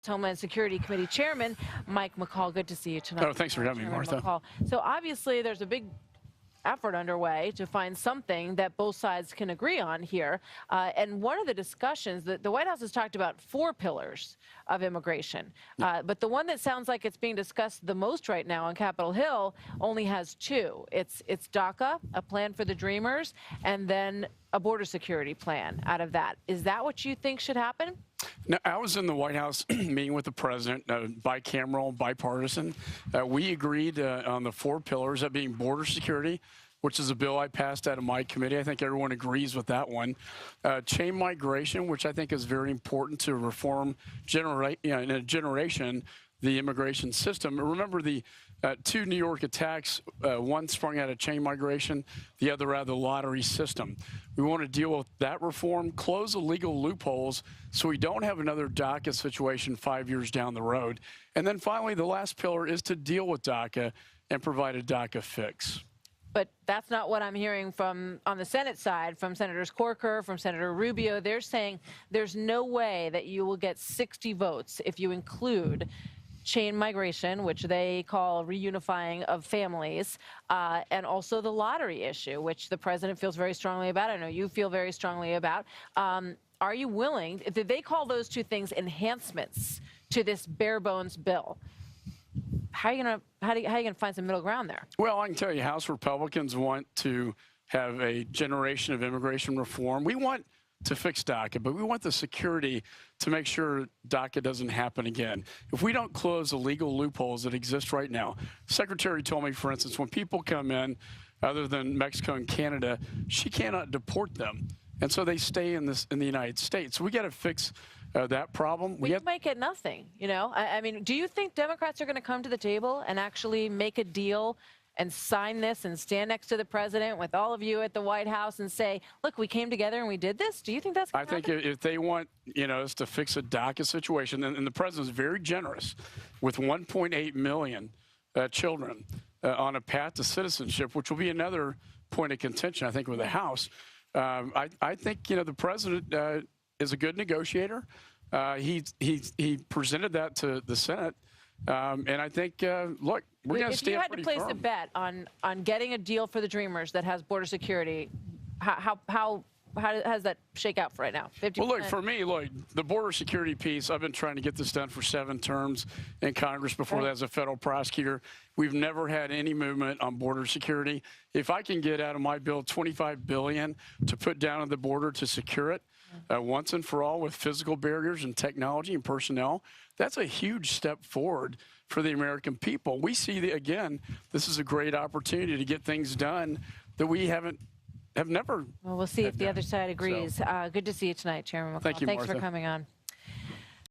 Homeland Security Committee Chairman Mike McCaul. Good to see you tonight. Oh, thanks for having me, Martha. McCaul. So obviously there's a big effort underway to find something that both sides can agree on here. And one of the discussions that the White House has talked about 4 pillars of immigration. But the one that sounds like it's being discussed the most right now on Capitol Hill only has 2. It's DACA, a plan for the Dreamers, and then a border security plan out of that. Is that what you think should happen? Now, I was in the White House meeting with the president, bicameral, bipartisan. We agreed on the 4 pillars, that being border security, which is a bill I passed out of my committee. I think everyone agrees with that one. Chain migration, which I think is very important to reform in a generation the immigration system. Remember the 2 New York attacks, one sprung out of chain migration, the other out of the lottery system. We want to deal with that reform, close the legal loopholes so we don't have another DACA situation 5 years down the road. And then finally, the last pillar is to deal with DACA and provide a DACA fix. But that's not what I'm hearing from on the Senate side, from Senators Corker, from Senator Rubio. They're saying there's no way that you will get 60 votes if you include chain migration, which they call reunifying of families, and also the lottery issue, which the president feels very strongly about. I know you feel very strongly about. Are you willing? Did they call those 2 things enhancements to this bare bones bill? How are you gonna find some middle ground there? Well, I can tell you, House Republicans want to have a generation of immigration reform. We want to fix DACA, but we want the security to make sure DACA doesn't happen again. If we don't close the legal loopholes that exist right now, Secretary told me, for instance, when people come in, other than Mexico and Canada, she cannot deport them, and so they stay in the United States. So we got to fix that problem. You might get nothing. You know, I mean, do you think Democrats are going to come to the table and actually make a deal and sign this and stand next to the president with all of you at the White House and say, look, we came together and we did this? Do you think that's going to happen? I think if they want, us to fix a DACA situation, and the president is very generous with 1.8 million children on a path to citizenship, which will be another point of contention, I think, with the House. I think, the president is a good negotiator. He presented that to the Senate. And I think, look, we're going to stand pretty firm. If you had to place a bet on getting a deal for the Dreamers that has border security, how does that shake out for right now? 50%? Well, look, for me, the border security piece, I've been trying to get this done for 7 terms in Congress before that as a federal prosecutor. We've never had any movement on border security. If I can get out of my bill $25 billion to put down on the border to secure it, once and for all with physical barriers and technology and personnel, that's a huge step forward for the American people. We see, again, this is a great opportunity to get things done that we have never. Well, we'll see if the other side agrees. So. Good to see you tonight, Chairman McCaul. Thank you, Thanks Martha. for coming on.